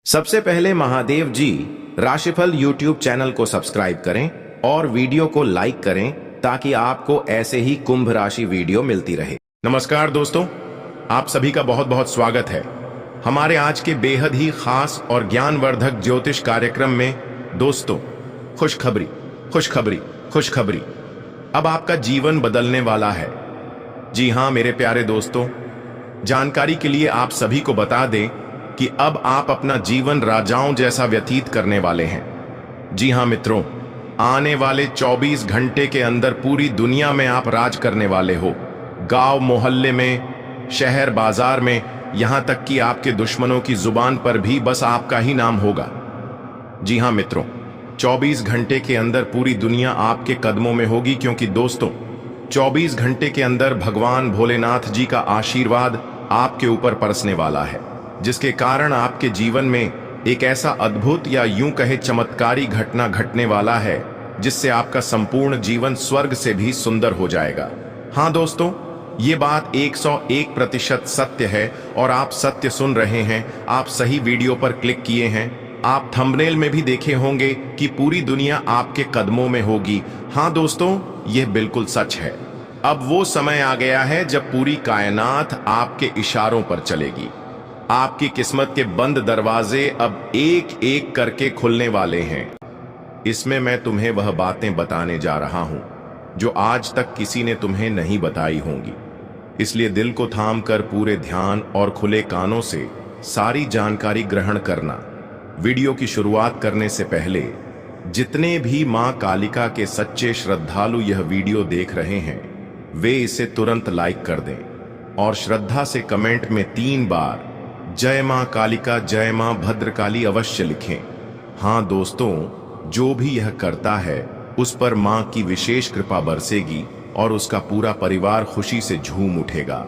सबसे पहले महादेव जी राशिफल यूट्यूब चैनल को सब्सक्राइब करें और वीडियो को लाइक करें ताकि आपको ऐसे ही कुंभ राशि वीडियो मिलती रहे। नमस्कार दोस्तों, आप सभी का बहुत बहुत स्वागत है हमारे आज के बेहद ही खास और ज्ञानवर्धक ज्योतिष कार्यक्रम में। दोस्तों, खुशखबरी खुशखबरी खुशखबरी, अब आपका जीवन बदलने वाला है। जी हाँ मेरे प्यारे दोस्तों, जानकारी के लिए आप सभी को बता दें कि अब आप अपना जीवन राजाओं जैसा व्यतीत करने वाले हैं। जी हाँ मित्रों, आने वाले 24 घंटे के अंदर पूरी दुनिया में आप राज करने वाले हो। गांव मोहल्ले में, शहर बाजार में, यहां तक कि आपके दुश्मनों की जुबान पर भी बस आपका ही नाम होगा। जी हाँ मित्रों, 24 घंटे के अंदर पूरी दुनिया आपके कदमों में होगी, क्योंकि दोस्तों 24 घंटे के अंदर भगवान भोलेनाथ जी का आशीर्वाद आपके ऊपर बरसने वाला है, जिसके कारण आपके जीवन में एक ऐसा अद्भुत या यूं कहे चमत्कारी घटना घटने वाला है जिससे आपका संपूर्ण जीवन स्वर्ग से भी सुंदर हो जाएगा। हाँ दोस्तों, ये बात 101% सत्य है और आप सत्य सुन रहे हैं। आप सही वीडियो पर क्लिक किए हैं। आप थंबनेल में भी देखे होंगे कि पूरी दुनिया आपके कदमों में होगी। हाँ दोस्तों, यह बिल्कुल सच है। अब वो समय आ गया है जब पूरी कायनात आपके इशारों पर चलेगी। आपकी किस्मत के बंद दरवाजे अब एक एक करके खुलने वाले हैं। इसमें मैं तुम्हें वह बातें बताने जा रहा हूं जो आज तक किसी ने तुम्हें नहीं बताई होंगी। इसलिए दिल को थाम कर पूरे ध्यान और खुले कानों से सारी जानकारी ग्रहण करना। वीडियो की शुरुआत करने से पहले जितने भी मां कालिका के सच्चे श्रद्धालु यह वीडियो देख रहे हैं, वे इसे तुरंत लाइक कर दें और श्रद्धा से कमेंट में 3 बार जय मां कालिका, जय मां भद्रकाली अवश्य लिखें। हाँ दोस्तों, जो भी यह करता है उस पर मां की विशेष कृपा बरसेगी और उसका पूरा परिवार खुशी से झूम उठेगा।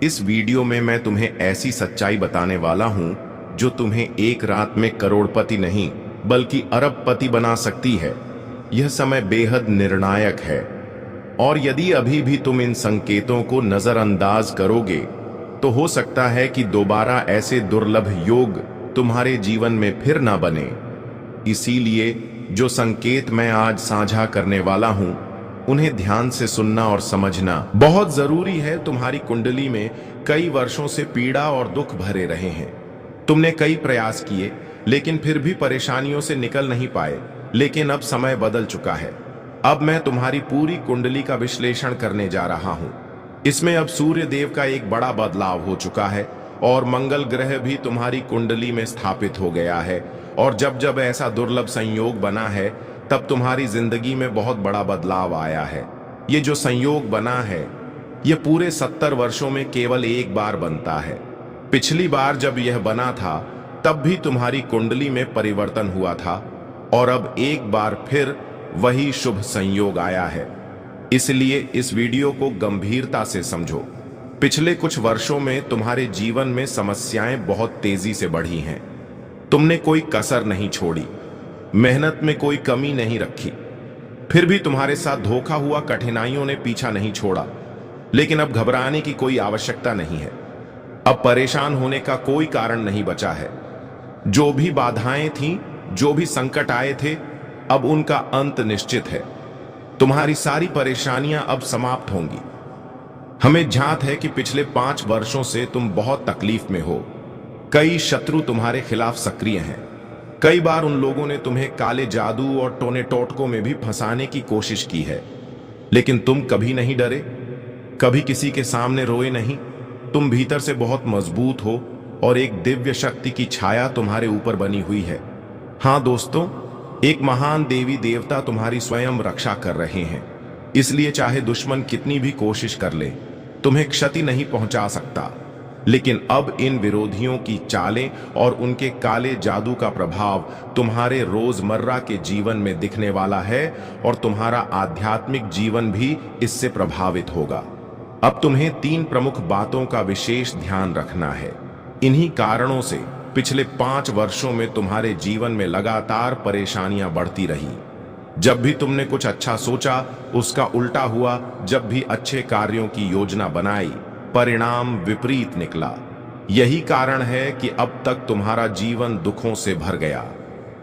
इस वीडियो में मैं तुम्हें ऐसी सच्चाई बताने वाला हूं जो तुम्हें एक रात में करोड़पति नहीं बल्कि अरबपति बना सकती है। यह समय बेहद निर्णायक है और यदि अभी भी तुम इन संकेतों को नजरअंदाज करोगे तो हो सकता है कि दोबारा ऐसे दुर्लभ योग तुम्हारे जीवन में फिर ना बने। इसीलिए जो संकेत मैं आज साझा करने वाला हूं, उन्हें ध्यान से सुनना और समझना बहुत जरूरी है। तुम्हारी कुंडली में कई वर्षों से पीड़ा और दुख भरे रहे हैं। तुमने कई प्रयास किए लेकिन फिर भी परेशानियों से निकल नहीं पाए। लेकिन अब समय बदल चुका है। अब मैं तुम्हारी पूरी कुंडली का विश्लेषण करने जा रहा हूं। इसमें अब सूर्य देव का एक बड़ा बदलाव हो चुका है और मंगल ग्रह भी तुम्हारी कुंडली में स्थापित हो गया है। और जब जब ऐसा दुर्लभ संयोग बना है तब तुम्हारी जिंदगी में बहुत बड़ा बदलाव आया है। ये जो संयोग बना है, ये पूरे 70 वर्षों में केवल एक बार बनता है। पिछली बार जब यह बना था तब भी तुम्हारी कुंडली में परिवर्तन हुआ था और अब एक बार फिर वही शुभ संयोग आया है। इसलिए इस वीडियो को गंभीरता से समझो। पिछले कुछ वर्षों में तुम्हारे जीवन में समस्याएं बहुत तेजी से बढ़ी हैं। तुमने कोई कसर नहीं छोड़ी, मेहनत में कोई कमी नहीं रखी, फिर भी तुम्हारे साथ धोखा हुआ। कठिनाइयों ने पीछा नहीं छोड़ा। लेकिन अब घबराने की कोई आवश्यकता नहीं है। अब परेशान होने का कोई कारण नहीं बचा है। जो भी बाधाएं थीं, जो भी संकट आए थे, अब उनका अंत निश्चित है। तुम्हारी सारी परेशानियां अब समाप्त होंगी। हमें झांत है कि पिछले 5 वर्षों से तुम बहुत तकलीफ में हो। कई शत्रु तुम्हारे खिलाफ सक्रिय हैं। कई बार उन लोगों ने तुम्हें काले जादू और टोने टोटकों में भी फंसाने की कोशिश की है, लेकिन तुम कभी नहीं डरे, कभी किसी के सामने रोए नहीं। तुम भीतर से बहुत मजबूत हो और एक दिव्य शक्ति की छाया तुम्हारे ऊपर बनी हुई है। हाँ दोस्तों, एक महान देवी देवता तुम्हारी स्वयं रक्षा कर रहे हैं। इसलिए चाहे दुश्मन कितनी भी कोशिश कर ले, तुम्हें क्षति नहीं पहुंचा सकता। लेकिन अब इन विरोधियों की चालें और उनके काले जादू का प्रभाव तुम्हारे रोजमर्रा के जीवन में दिखने वाला है और तुम्हारा आध्यात्मिक जीवन भी इससे प्रभावित होगा। अब तुम्हें 3 प्रमुख बातों का विशेष ध्यान रखना है। इन्हीं कारणों से पिछले 5 वर्षों में तुम्हारे जीवन में लगातार परेशानियां बढ़ती रही। जब भी तुमने कुछ अच्छा सोचा, उसका उल्टा हुआ। जब भी अच्छे कार्यों की योजना बनाई, परिणाम विपरीत निकला। यही कारण है कि अब तक तुम्हारा जीवन दुखों से भर गया।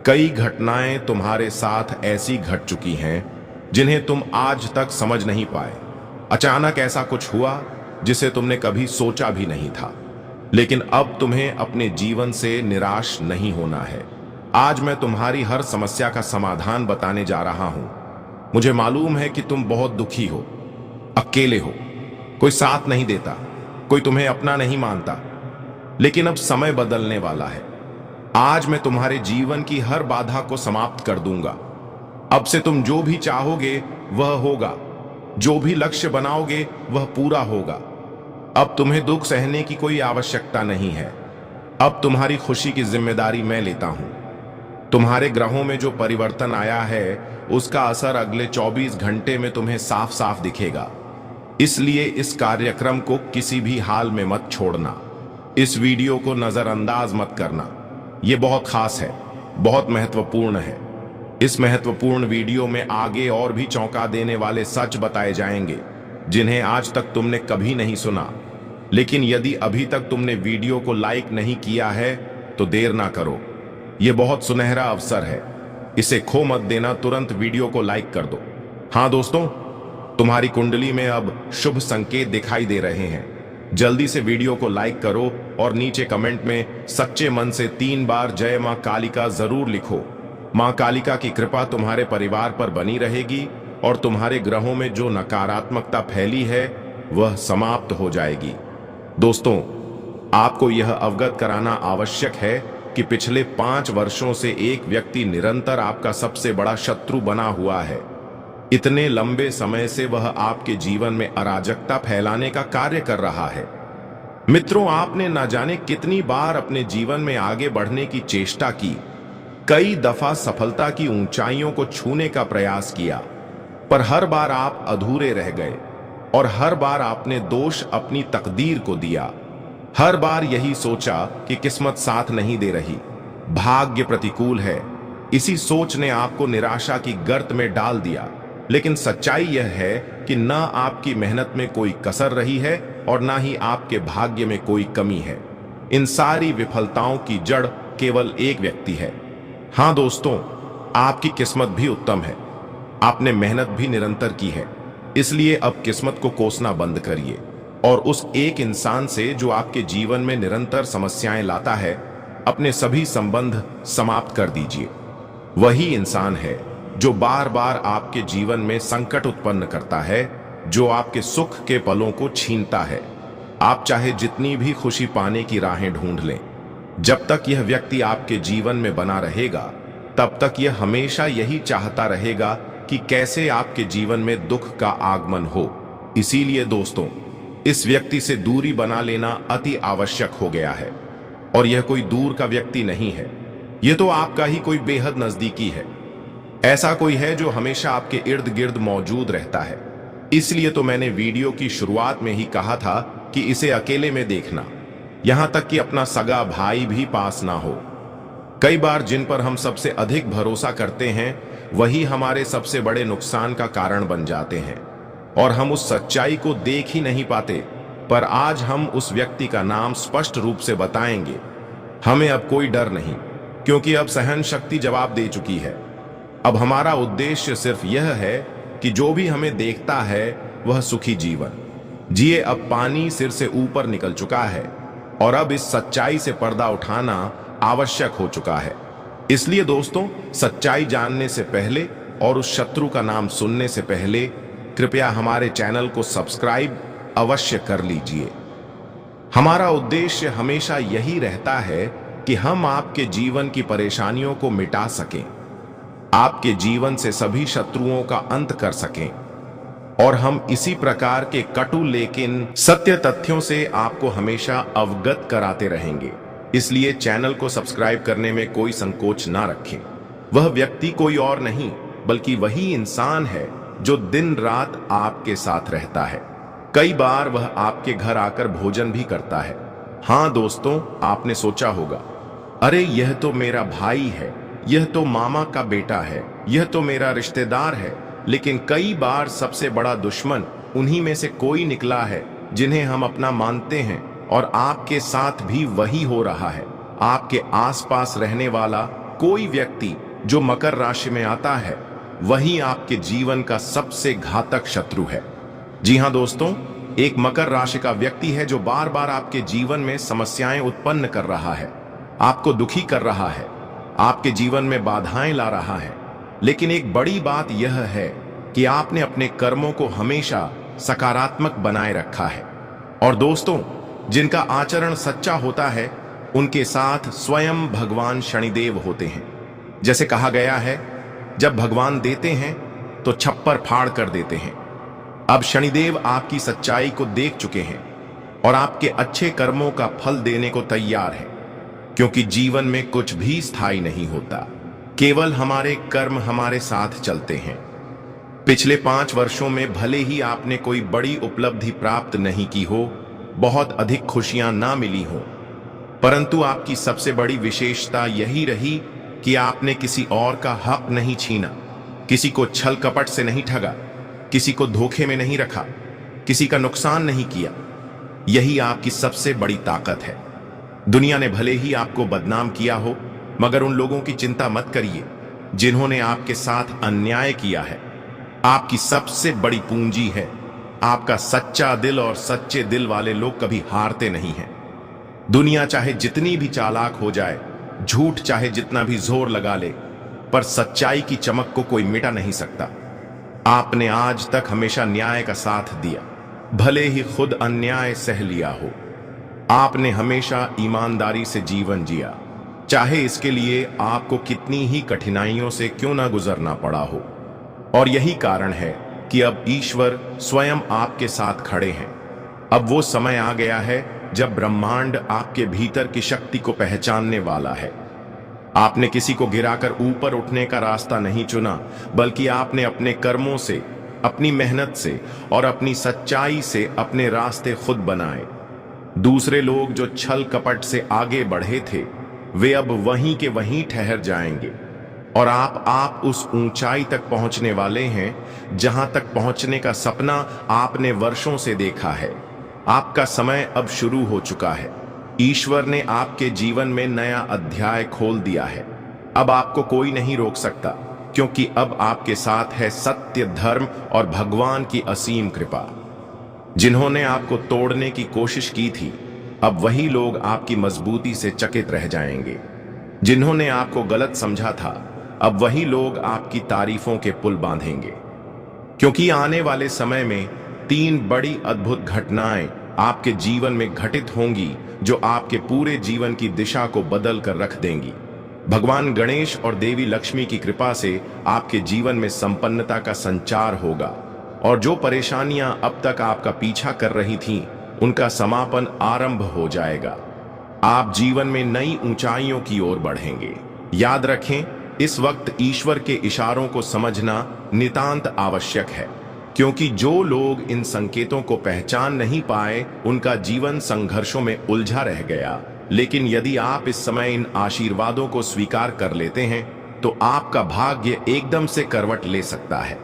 कई घटनाएं तुम्हारे साथ ऐसी घट चुकी हैं जिन्हें तुम आज तक समझ नहीं पाए। अचानक ऐसा कुछ हुआ जिसे तुमने कभी सोचा भी नहीं था। लेकिन अब तुम्हें अपने जीवन से निराश नहीं होना है। आज मैं तुम्हारी हर समस्या का समाधान बताने जा रहा हूं। मुझे मालूम है कि तुम बहुत दुखी हो, अकेले हो, कोई साथ नहीं देता, कोई तुम्हें अपना नहीं मानता। लेकिन अब समय बदलने वाला है। आज मैं तुम्हारे जीवन की हर बाधा को समाप्त कर दूंगा। अब से तुम जो भी चाहोगे वह होगा, जो भी लक्ष्य बनाओगे वह पूरा होगा। अब तुम्हें दुख सहने की कोई आवश्यकता नहीं है। अब तुम्हारी खुशी की जिम्मेदारी मैं लेता हूं। तुम्हारे ग्रहों में जो परिवर्तन आया है उसका असर अगले 24 घंटे में तुम्हें साफ साफ दिखेगा। इसलिए इस कार्यक्रम को किसी भी हाल में मत छोड़ना। इस वीडियो को नजरअंदाज मत करना। यह बहुत खास है, बहुत महत्वपूर्ण है। इस महत्वपूर्ण वीडियो में आगे और भी चौंका देने वाले सच बताए जाएंगे जिन्हें आज तक तुमने कभी नहीं सुना। लेकिन यदि अभी तक तुमने वीडियो को लाइक नहीं किया है तो देर ना करो। यह बहुत सुनहरा अवसर है, इसे खो मत देना। तुरंत वीडियो को लाइक कर दो। हाँ दोस्तों, तुम्हारी कुंडली में अब शुभ संकेत दिखाई दे रहे हैं। जल्दी से वीडियो को लाइक करो और नीचे कमेंट में सच्चे मन से 3 बार जय मां कालिका जरूर लिखो। मां कालिका की कृपा तुम्हारे परिवार पर बनी रहेगी और तुम्हारे ग्रहों में जो नकारात्मकता फैली है वह समाप्त हो जाएगी। दोस्तों, आपको यह अवगत कराना आवश्यक है कि पिछले 5 वर्षों से एक व्यक्ति निरंतर आपका सबसे बड़ा शत्रु बना हुआ है। इतने लंबे समय से वह आपके जीवन में अराजकता फैलाने का कार्य कर रहा है। मित्रों, आपने न जाने कितनी बार अपने जीवन में आगे बढ़ने की चेष्टा की, कई दफा सफलता की ऊंचाइयों को छूने का प्रयास किया, पर हर बार आप अधूरे रह गए और हर बार आपने दोष अपनी तकदीर को दिया। हर बार यही सोचा कि किस्मत साथ नहीं दे रही, भाग्य प्रतिकूल है। इसी सोच ने आपको निराशा की गर्त में डाल दिया। लेकिन सच्चाई यह है कि न आपकी मेहनत में कोई कसर रही है और न ही आपके भाग्य में कोई कमी है। इन सारी विफलताओं की जड़ केवल एक व्यक्ति है। हाँ दोस्तों, आपकी किस्मत भी उत्तम है, आपने मेहनत भी निरंतर की है। इसलिए अब किस्मत को कोसना बंद करिए और उस एक इंसान से जो आपके जीवन में निरंतर समस्याएं लाता है, अपने सभी संबंध समाप्त कर दीजिए। वही इंसान है जो बार बार आपके जीवन में संकट उत्पन्न करता है, जो आपके सुख के पलों को छीनता है। आप चाहे जितनी भी खुशी पाने की राहें ढूंढ लें, जब तक यह व्यक्ति आपके जीवन में बना रहेगा तब तक यह हमेशा यही चाहता रहेगा कि कैसे आपके जीवन में दुख का आगमन हो। इसीलिए दोस्तों, इस व्यक्ति से दूरी बना लेना अति आवश्यक हो गया है। और यह कोई दूर का व्यक्ति नहीं है, यह तो आपका ही कोई बेहद नजदीकी है। ऐसा कोई है जो हमेशा आपके इर्द गिर्द मौजूद रहता है। इसलिए तो मैंने वीडियो की शुरुआत में ही कहा था कि इसे अकेले में देखना, यहां तक कि अपना सगा भाई भी पास ना हो। कई बार जिन पर हम सबसे अधिक भरोसा करते हैं वही हमारे सबसे बड़े नुकसान का कारण बन जाते हैं और हम उस सच्चाई को देख ही नहीं पाते। पर आज हम उस व्यक्ति का नाम स्पष्ट रूप से बताएंगे। हमें अब कोई डर नहीं, क्योंकि अब सहन शक्ति जवाब दे चुकी है। अब हमारा उद्देश्य सिर्फ यह है कि जो भी हमें देखता है वह सुखी जीवन जिए। अब पानी सिर से ऊपर निकल चुका है और अब इस सच्चाई से पर्दा उठाना आवश्यक हो चुका है। इसलिए दोस्तों, सच्चाई जानने से पहले और उस शत्रु का नाम सुनने से पहले कृपया हमारे चैनल को सब्सक्राइब अवश्य कर लीजिए। हमारा उद्देश्य हमेशा यही रहता है कि हम आपके जीवन की परेशानियों को मिटा सकें, आपके जीवन से सभी शत्रुओं का अंत कर सकें और हम इसी प्रकार के कटु लेकिन सत्य तथ्यों से आपको हमेशा अवगत कराते रहेंगे। इसलिए चैनल को सब्सक्राइब करने में कोई संकोच ना रखें। वह व्यक्ति कोई और नहीं बल्कि वही इंसान है जो दिन रात आपके साथ रहता है। कई बार वह आपके घर आकर भोजन भी करता है। हाँ दोस्तों, आपने सोचा होगा, अरे यह तो मेरा भाई है, यह तो मामा का बेटा है, यह तो मेरा रिश्तेदार है। लेकिन कई बार सबसे बड़ा दुश्मन उन्हीं में से कोई निकला है जिन्हें हम अपना मानते हैं। और आपके साथ भी वही हो रहा है। आपके आसपास रहने वाला कोई व्यक्ति जो मकर राशि में आता है, वही आपके जीवन का सबसे घातक शत्रु है। जी हां दोस्तों, एक मकर राशि का व्यक्ति है जो बार बार आपके जीवन में समस्याएं उत्पन्न कर रहा है, आपको दुखी कर रहा है, आपके जीवन में बाधाएं ला रहा है। लेकिन एक बड़ी बात यह है कि आपने अपने कर्मों को हमेशा सकारात्मक बनाए रखा है। और दोस्तों, जिनका आचरण सच्चा होता है, उनके साथ स्वयं भगवान शनिदेव होते हैं। जैसे कहा गया है, जब भगवान देते हैं तो छप्पर फाड़ कर देते हैं। अब शनिदेव आपकी सच्चाई को देख चुके हैं और आपके अच्छे कर्मों का फल देने को तैयार है, क्योंकि जीवन में कुछ भी स्थायी नहीं होता, केवल हमारे कर्म हमारे साथ चलते हैं। पिछले 5 वर्षों में भले ही आपने कोई बड़ी उपलब्धि प्राप्त नहीं की हो, बहुत अधिक खुशियां ना मिली हो, परंतु आपकी सबसे बड़ी विशेषता यही रही कि आपने किसी और का हक नहीं छीना, किसी को छल कपट से नहीं ठगा, किसी को धोखे में नहीं रखा, किसी का नुकसान नहीं किया। यही आपकी सबसे बड़ी ताकत है। दुनिया ने भले ही आपको बदनाम किया हो, मगर उन लोगों की चिंता मत करिए जिन्होंने आपके साथ अन्याय किया है। आपकी सबसे बड़ी पूंजी है आपका सच्चा दिल, और सच्चे दिल वाले लोग कभी हारते नहीं हैं। दुनिया चाहे जितनी भी चालाक हो जाए, झूठ चाहे जितना भी जोर लगा ले, पर सच्चाई की चमक को कोई मिटा नहीं सकता। आपने आज तक हमेशा न्याय का साथ दिया, भले ही खुद अन्याय सह लिया हो। आपने हमेशा ईमानदारी से जीवन जिया, चाहे इसके लिए आपको कितनी ही कठिनाइयों से क्यों ना गुजरना पड़ा हो। और यही कारण है कि अब ईश्वर स्वयं आपके साथ खड़े हैं। अब वो समय आ गया है जब ब्रह्मांड आपके भीतर की शक्ति को पहचानने वाला है। आपने किसी को गिराकर ऊपर उठने का रास्ता नहीं चुना, बल्कि आपने अपने कर्मों से, अपनी मेहनत से और अपनी सच्चाई से अपने रास्ते खुद बनाए। दूसरे लोग जो छल कपट से आगे बढ़े थे, वे अब वहीं के वहीं ठहर जाएंगे, और आप उस ऊंचाई तक पहुंचने वाले हैं जहां तक पहुंचने का सपना आपने वर्षों से देखा है। आपका समय अब शुरू हो चुका है। ईश्वर ने आपके जीवन में नया अध्याय खोल दिया है। अब आपको कोई नहीं रोक सकता, क्योंकि अब आपके साथ है सत्य, धर्म और भगवान की असीम कृपा। जिन्होंने आपको तोड़ने की कोशिश की थी, अब वही लोग आपकी मजबूती से चकित रह जाएंगे। जिन्होंने आपको गलत समझा था, अब वही लोग आपकी तारीफों के पुल बांधेंगे। क्योंकि आने वाले समय में 3 बड़ी अद्भुत घटनाएं आपके जीवन में घटित होंगी, जो आपके पूरे जीवन की दिशा को बदल कर रख देंगी। भगवान गणेश और देवी लक्ष्मी की कृपा से आपके जीवन में संपन्नता का संचार होगा, और जो परेशानियां अब तक आपका पीछा कर रही थीं, उनका समापन आरंभ हो जाएगा। आप जीवन में नई ऊंचाइयों की ओर बढ़ेंगे। याद रखें, इस वक्त ईश्वर के इशारों को समझना नितांत आवश्यक है, क्योंकि जो लोग इन संकेतों को पहचान नहीं पाए, उनका जीवन संघर्षों में उलझा रह गया। लेकिन यदि आप इस समय इन आशीर्वादों को स्वीकार कर लेते हैं, तो आपका भाग्य एकदम से करवट ले सकता है।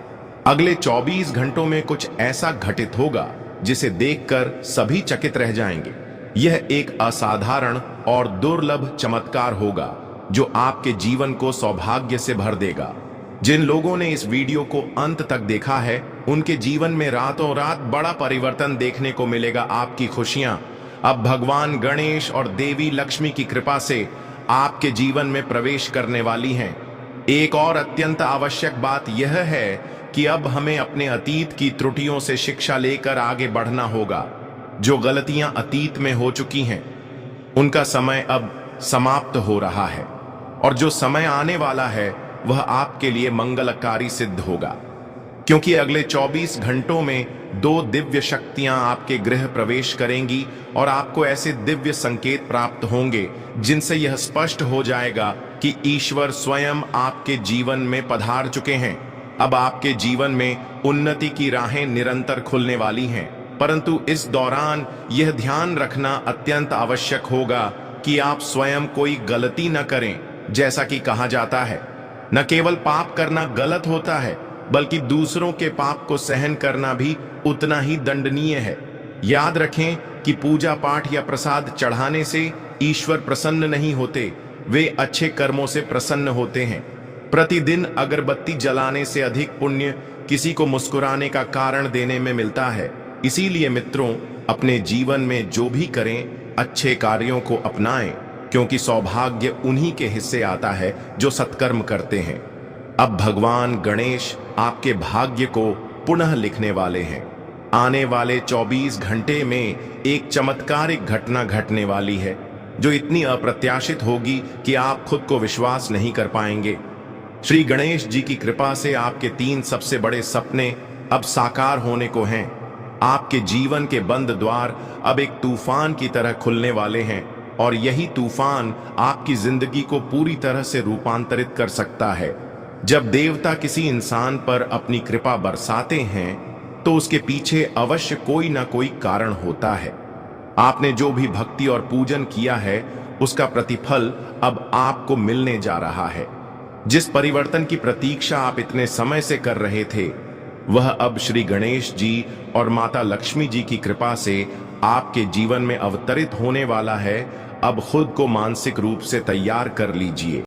अगले 24 घंटों में कुछ ऐसा घटित होगा जिसे देखकर सभी चकित रह जाएंगे। यह एक असाधारण और दुर्लभ चमत्कार होगा जो आपके जीवन को सौभाग्य से भर देगा। जिन लोगों ने इस वीडियो को अंत तक देखा है, उनके जीवन में रातों रात बड़ा परिवर्तन देखने को मिलेगा। आपकी खुशियां अब भगवान गणेश और देवी लक्ष्मी की कृपा से आपके जीवन में प्रवेश करने वाली हैं। एक और अत्यंत आवश्यक बात यह है कि अब हमें अपने अतीत की त्रुटियों से शिक्षा लेकर आगे बढ़ना होगा। जो गलतियां अतीत में हो चुकी हैं, उनका समय अब समाप्त हो रहा है, और जो समय आने वाला है वह आपके लिए मंगलकारी सिद्ध होगा, क्योंकि अगले 24 घंटों में 2 दिव्य शक्तियां आपके गृह प्रवेश करेंगी, और आपको ऐसे दिव्य संकेत प्राप्त होंगे जिनसे यह स्पष्ट हो जाएगा कि ईश्वर स्वयं आपके जीवन में पधार चुके हैं। अब आपके जीवन में उन्नति की राहें निरंतर खुलने वाली हैं, परंतु इस दौरान यह ध्यान रखना अत्यंत आवश्यक होगा कि आप स्वयं कोई गलती न करें। जैसा कि कहा जाता है, न केवल पाप करना गलत होता है, बल्कि दूसरों के पाप को सहन करना भी उतना ही दंडनीय है। याद रखें, कि पूजा पाठ या प्रसाद चढ़ाने से ईश्वर प्रसन्न नहीं होते, वे अच्छे कर्मों से प्रसन्न होते हैं। प्रतिदिन अगरबत्ती जलाने से अधिक पुण्य किसी को मुस्कुराने का कारण देने में मिलता है। इसीलिए मित्रों, अपने जीवन में जो भी करें, अच्छे कार्यों को अपनाएं, क्योंकि सौभाग्य उन्हीं के हिस्से आता है जो सत्कर्म करते हैं। अब भगवान गणेश आपके भाग्य को पुनः लिखने वाले हैं। आने वाले 24 घंटे में एक चमत्कारिक घटना घटने वाली है, जो इतनी अप्रत्याशित होगी कि आप खुद को विश्वास नहीं कर पाएंगे। श्री गणेश जी की कृपा से आपके 3 सबसे बड़े सपने अब साकार होने को हैं। आपके जीवन के बंद द्वार अब एक तूफान की तरह खुलने वाले हैं, और यही तूफान आपकी जिंदगी को पूरी तरह से रूपांतरित कर सकता है। जब देवता किसी इंसान पर अपनी कृपा बरसाते हैं, तो उसके पीछे अवश्य कोई ना कोई कारण होता है। आपने जो भी भक्ति और पूजन किया है, उसका प्रतिफल अब आपको मिलने जा रहा है। जिस परिवर्तन की प्रतीक्षा आप इतने समय से कर रहे थे, वह अब श्री गणेश जी और माता लक्ष्मी जी की कृपा से आपके जीवन में अवतरित होने वाला है। अब खुद को मानसिक रूप से तैयार कर लीजिए।